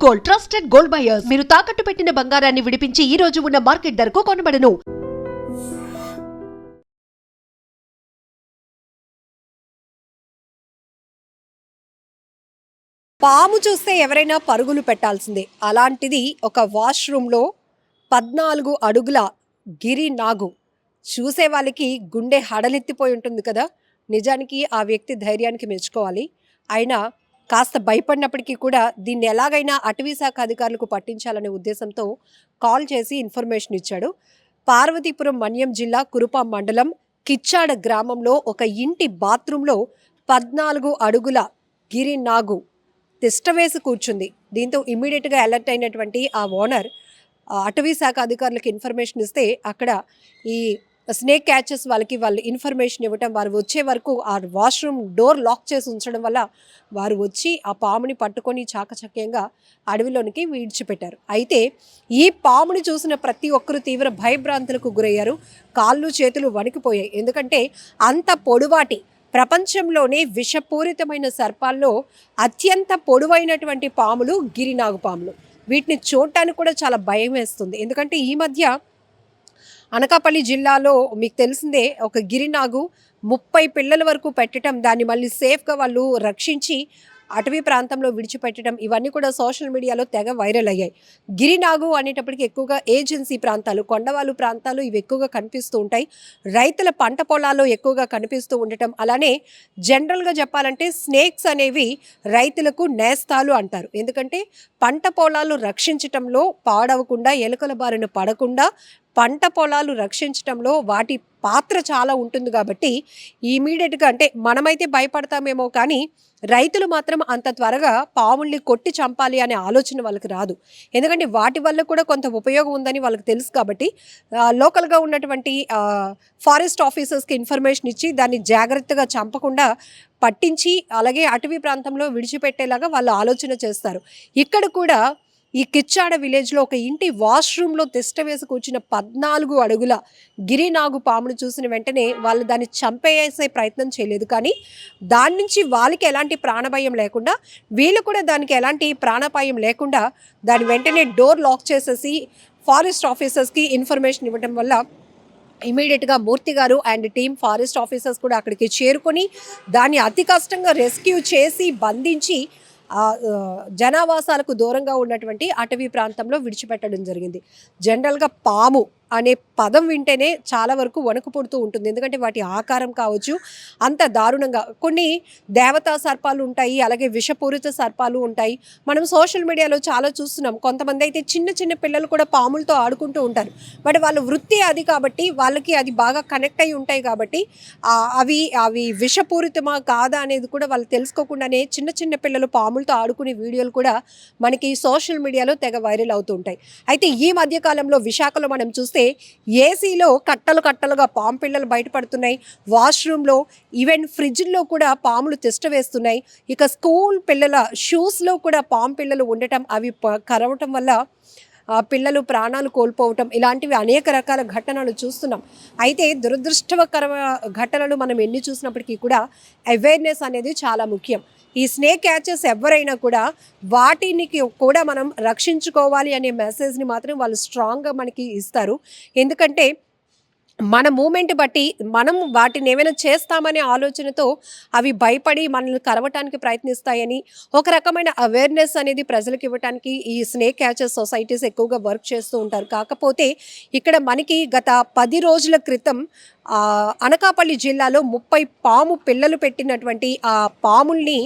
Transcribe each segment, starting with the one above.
Gold, trusted gold buyers. మీరు తాకట్టు పెట్టిన బంగారాన్ని విడిపించి ఈ రోజు ఉన్న మార్కెట్ ధరకు కొనబడను. పాము చూస్తే ఎవరైనా పరుగులు పెట్టాల్సిందే. అలాంటిది ఒక వాష్రూమ్లో 14 అడుగుల గిరి నాగు. చూసే వాళ్ళకి గుండె హడలెత్తిపోయి ఉంటుంది కదా. నిజానికి ఆ వ్యక్తి ధైర్యానికి మెచ్చుకోవాలి. అయినా కాస్త భయపడినప్పటికీ కూడా దీన్ని ఎలాగైనా అటవీ శాఖ అధికారులకు పట్టించాలనే ఉద్దేశంతో కాల్ చేసి ఇన్ఫర్మేషన్ ఇచ్చాడు. పార్వతీపురం మన్యం జిల్లా కురుపాం మండలం కిచ్చాడ గ్రామంలో ఒక ఇంటి బాత్రూంలో 14 అడుగుల గిరి నాగు తిష్టవేసి కూర్చుంది. దీంతో ఇమ్మీడియట్గా అలర్ట్ అయినటువంటి ఆ ఓనర్ అటవీ శాఖ అధికారులకు ఇన్ఫర్మేషన్ ఇస్తే అక్కడ ఈ స్నేక్ క్యాచెస్ వాళ్ళు ఇన్ఫర్మేషన్ ఇవ్వటం, వారు వచ్చే వరకు ఆ వాష్రూమ్ డోర్ లాక్ చేసి ఉంచడం వల్ల వారు వచ్చి ఆ పాముని పట్టుకొని చాకచక్యంగా అడవిలోనికి విడిచిపెట్టారు. అయితే ఈ పాముని చూసిన ప్రతి ఒక్కరూ తీవ్ర భయభ్రాంతులకు గురయ్యారు. కాళ్ళు చేతులు వణికిపోయాయి. ఎందుకంటే అంత పొడువాటి, ప్రపంచంలోనే విషపూరితమైన సర్పాల్లో అత్యంత పొడవైనటువంటి పాములు గిరినాగు పాములు. వీటిని చూడటానికి కూడా చాలా భయం వేస్తుంది. ఎందుకంటే ఈ మధ్య అనకాపల్లి జిల్లాలో మీకు తెలిసిందే ఒక గిరినాగు 30 పిల్లల వరకు పెట్టడం, దాన్ని మళ్ళీ సేఫ్గా వాళ్ళు రక్షించి అటవీ ప్రాంతంలో విడిచిపెట్టడం, ఇవన్నీ కూడా సోషల్ మీడియాలో తెగ వైరల్ అయ్యాయి. గిరినాగు అనేటప్పటికి ఎక్కువగా ఏజెన్సీ ప్రాంతాలు, కొండవాళ్ళు ప్రాంతాలు ఇవి ఎక్కువగా కనిపిస్తూ ఉంటాయి. రైతుల పంట పొలాల్లో ఎక్కువగా కనిపిస్తూ ఉండటం, అలానే జనరల్గా చెప్పాలంటే స్నేక్స్ అనేవి రైతులకు నేస్తాలు అంటారు. ఎందుకంటే పంట పొలాలు రక్షించటంలో పాడవకుండా, ఎలుకల బారిన పడకుండా పంట పొలాలు రక్షించటంలో వాటి పాత్ర చాలా ఉంటుంది. కాబట్టి ఇమీడియట్గా అంటే మనమైతే భయపడతామేమో కానీ రైతులు మాత్రం అంత త్వరగా పాముల్ని కొట్టి చంపాలి అనే ఆలోచన వాళ్ళకి రాదు. ఎందుకంటే వాటి వల్ల కూడా కొంత ఉపయోగం ఉందని వాళ్ళకి తెలుసు. కాబట్టి లోకల్గా ఉన్నటువంటి ఫారెస్ట్ ఆఫీసర్స్కి ఇన్ఫర్మేషన్ ఇచ్చి దాన్ని జాగ్రత్తగా చంపకుండా పట్టించి అలాగే అటవీ ప్రాంతంలో విడిచిపెట్టేలాగా వాళ్ళు ఆలోచన చేస్తారు. ఇక్కడ కూడా ఈ కిచ్చాడ విలేజ్లో ఒక ఇంటి వాష్రూమ్లో తిష్ట వేసి కూర్చున్న 14 అడుగుల గిరినాగు పామును చూసిన వెంటనే వాళ్ళు దాన్ని చంపేసే ప్రయత్నం చేయలేదు. కానీ దాని నుంచి వాళ్ళకి ఎలాంటి ప్రాణభయం లేకుండా, వీళ్ళు కూడా దానికి ఎలాంటి ప్రాణాపాయం లేకుండా దాని వెంటనే డోర్ లాక్ చేసేసి ఫారెస్ట్ ఆఫీసర్స్కి ఇన్ఫర్మేషన్ ఇవ్వడం వల్ల ఇమీడియట్గా మూర్తి గారు అండ్ టీమ్ ఫారెస్ట్ ఆఫీసర్స్ కూడా అక్కడికి చేరుకొని దాన్ని అతి కష్టంగా రెస్క్యూ చేసి బంధించి జనావాసాలకు దూరంగా ఉన్నటువంటి అటవీ ప్రాంతంలో విడిచిపెట్టడం జరిగింది. జనరల్గా పాము అనే పదం వింటేనే చాలా వరకు వణుకు పుడుతూ ఉంటుంది. ఎందుకంటే వాటి ఆకారం కావచ్చు అంత దారుణంగా. కొన్ని దేవతా సర్పాలు ఉంటాయి, అలాగే విషపూరిత సర్పాలు ఉంటాయి. మనం సోషల్ మీడియాలో చాలా చూస్తున్నాం. కొంతమంది అయితే చిన్న చిన్న పిల్లలు కూడా పాములతో ఆడుకుంటూ ఉంటారు. బట్ వాళ్ళ వృత్తి అది కాబట్టి వాళ్ళకి అది బాగా కనెక్ట్ అయి ఉంటాయి. కాబట్టి అవి విషపూరితమా కాదా అనేది కూడా వాళ్ళు తెలుసుకోకుండానే చిన్న చిన్న పిల్లలు పాములతో ఆడుకునే వీడియోలు కూడా మనకి సోషల్ మీడియాలో తెగ వైరల్ అవుతూ ఉంటాయి. అయితే ఈ మధ్యకాలంలో విశాఖలో మనం చూస్తే ఏసీలో కట్టలు కట్టలుగా పాము పిల్లలు బయటపడుతున్నాయి. వాష్రూమ్లో ఈవెన్ ఫ్రిడ్జ్లో కూడా పాములు తిష్ట వేస్తున్నాయి. ఇక స్కూల్ పిల్లల షూస్లో కూడా పాము పిల్లలు ఉండటం, అవి కరవటం వల్ల పిల్లలు ప్రాణాలు కోల్పోవటం, ఇలాంటివి అనేక రకాల ఘటనలు చూస్తున్నాం. అయితే దురదృష్టకర ఘటనలు మనం ఎన్ని చూసినప్పటికీ కూడా అవేర్నెస్ అనేది చాలా ముఖ్యం. ఈ స్నేక్ క్యాచెస్ ఎవరైనా కూడా వాటిని కూడా మనం రక్షించుకోవాలి అనే మెసేజ్ని మాత్రం వాళ్ళు స్ట్రాంగ్గా మనకి ఇస్తారు. ఎందుకంటే మన మూమెంట్ బట్టి మనం వాటిని ఏమైనా చేస్తామనే ఆలోచనతో అవి భయపడి మనల్ని కరవటానికి ప్రయత్నిస్తాయని, ఒక రకమైన అవేర్నెస్ అనేది ప్రజలకు ఇవ్వటానికి ఈ స్నేక్ క్యాచెస్ సొసైటీస్ ఎక్కువగా వర్క్ చేస్తూ ఉంటారు. కాకపోతే ఇక్కడ మనకి గత 10 రోజుల క్రితం అనకాపల్లి జిల్లాలో 30 పాము పిల్లలు పెట్టినటువంటి ఆ పాముల్ని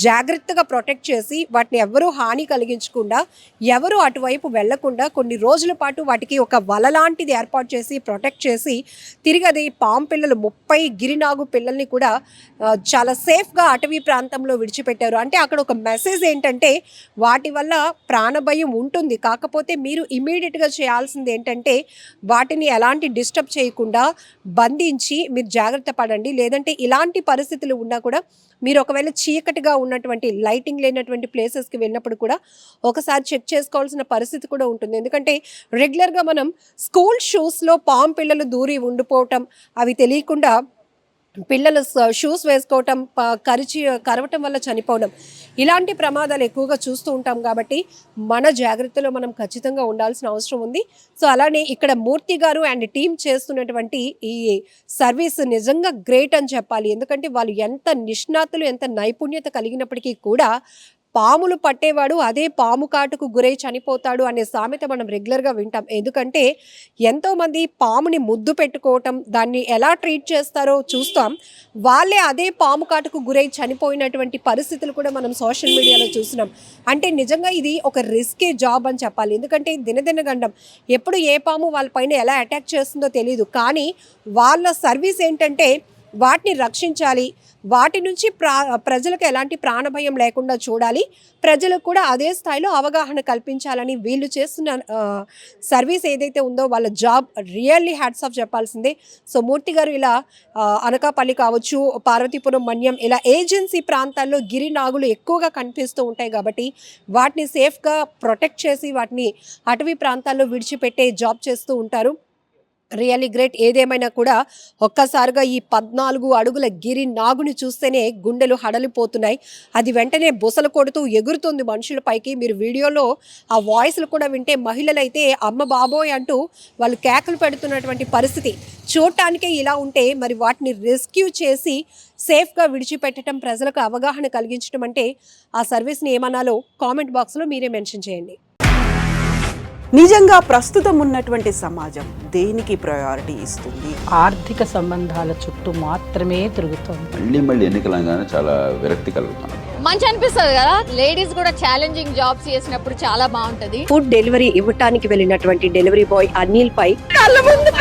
జాగ్రత్తగా ప్రొటెక్ట్ చేసి వాటిని ఎవరూ హాని కలిగించకుండా, ఎవరు అటువైపు వెళ్లకుండా కొన్ని రోజుల పాటు వాటికి ఒక వల లాంటిది ఏర్పాటు చేసి ప్రొటెక్ట్ చేసి తిరిగి అది పాము పిల్లలు 30 గిరినాగు పిల్లల్ని కూడా చాలా సేఫ్గా అటవీ ప్రాంతంలో విడిచిపెట్టారు. అంటే అక్కడ ఒక మెసేజ్ ఏంటంటే వాటి వల్ల ప్రాణభయం ఉంటుంది. కాకపోతే మీరు ఇమీడియట్గా చేయాల్సింది ఏంటంటే వాటిని ఎలాంటి డిస్టర్బ్ చేయకుండా బంధించి మీరు జాగ్రత్త పడండి. లేదంటే ఇలాంటి పరిస్థితులు ఉన్నా కూడా మీరు ఒకవేళ చీకటిగా ఉన్నటువంటి లైటింగ్ లేనటువంటి ప్లేసెస్కి వెళ్ళినప్పుడు కూడా ఒకసారి చెక్ చేసుకోవాల్సిన పరిస్థితి కూడా ఉంటుంది. ఎందుకంటే రెగ్యులర్గా మనం స్కూల్ షూస్లో పాము పిల్లలు దూరి ఉండిపోవటం, అవి తెలియకుండా పిల్లలు షూస్ వేసుకోవటం, కరవటం వల్ల చనిపోవడం, ఇలాంటి ప్రమాదాలు ఎక్కువగా చూస్తూ ఉంటాం కాబట్టి మన జాగ్రత్తలో మనం ఖచ్చితంగా ఉండాల్సిన అవసరం ఉంది. సో అలానే ఇక్కడ మూర్తి గారు అండ్ టీం చేస్తున్నటువంటి ఈ సర్వీస్ నిజంగా గ్రేట్ అని చెప్పాలి. ఎందుకంటే వాళ్ళు ఎంత నిష్ణాతులు, ఎంత నైపుణ్యత కలిగినప్పటికీ కూడా పాములు పట్టేవాడు అదే పాము కాటుకు గురై చనిపోతాడు అనే సామెత మనం రెగ్యులర్గా వింటాం. ఎందుకంటే ఎంతోమంది పాముని ముద్దు పెట్టుకోవటం, దాన్ని ఎలా ట్రీట్ చేస్తారో చూస్తాం. వాళ్ళే అదే పాము కాటుకు గురై చనిపోయినటువంటి పరిస్థితులు కూడా మనం సోషల్ మీడియాలో చూస్తున్నాం. అంటే నిజంగా ఇది ఒక రిస్కీ జాబ్ అని చెప్పాలి. ఎందుకంటే దినదినగండం ఎప్పుడు ఏ పాము వాళ్ళ పైన ఎలా అటాక్ చేస్తుందో తెలియదు. కానీ వాళ్ళ సర్వీస్ ఏంటంటే వాటిని రక్షించాలి, వాటి నుంచి ప్రజలకు ఎలాంటి ప్రాణభయం లేకుండా చూడాలి, ప్రజలకు కూడా అదే స్థాయిలో అవగాహన కల్పించాలని వీళ్ళు చేస్తున్న సర్వీస్ ఏదైతే ఉందో వాళ్ళ జాబ్ రియల్లీ హ్యాట్స్ ఆఫ్ చెప్పాల్సిందే. సో మూర్తి గారు ఇలా అనకాపల్లి కావచ్చు, పార్వతీపురం, మన్యం ఇలా ఏజెన్సీ ప్రాంతాల్లో గిరినాగులు ఎక్కువగా కనిపిస్తూ ఉంటాయి కాబట్టి వాటిని సేఫ్గా ప్రొటెక్ట్ చేసి వాటిని అటవీ ప్రాంతాల్లో విడిచిపెట్టే జాబ్ చేస్తూ ఉంటారు. Really great. ఏదేమైనా కూడా ఒక్కసారిగా ఈ 14 అడుగుల గిరి నాగుని చూస్తేనే గుండెలు హడలిపోతున్నాయి. అది వెంటనే బుసలు కొడుతూ ఎగురుతుంది మనుషుల పైకి. మీరు వీడియోలో ఆ వాయిస్లు కూడా వింటే మహిళలైతే అమ్మ బాబోయ్ అంటూ వాళ్ళు కేకలు పెడుతున్నటువంటి పరిస్థితి. చూడటానికే ఇలా ఉంటే మరి వాటిని రెస్క్యూ చేసి సేఫ్గా విడిచిపెట్టడం, ప్రజలకు అవగాహన కలిగించడం అంటే ఆ సర్వీస్ని ఏమనాలో కామెంట్ బాక్స్లో మీరే మెన్షన్ చేయండి. నిజంగా ప్రస్తుతం ఉన్నటువంటి సమాజం దేనికి ప్రయారిటీ ఇస్తుంది? ఆర్థిక సంబంధాల చుట్టూ మాత్రమే తిరుగుతుంది. మళ్ళీ ఎన్నికలంగానే చాలా విరక్తి కలుగుతాను. మంచి అనిపిస్తుంది కదా, లేడీస్ కూడా ఛాలెంజింగ్ జాబ్స్ చేసినప్పుడు చాలా బాగుంటది. ఫుడ్ డెలివరీ ఇవ్వటానికి వెళ్ళినటువంటి డెలివరీ బాయ్ అనిల్ పై కళ్ళ ముందు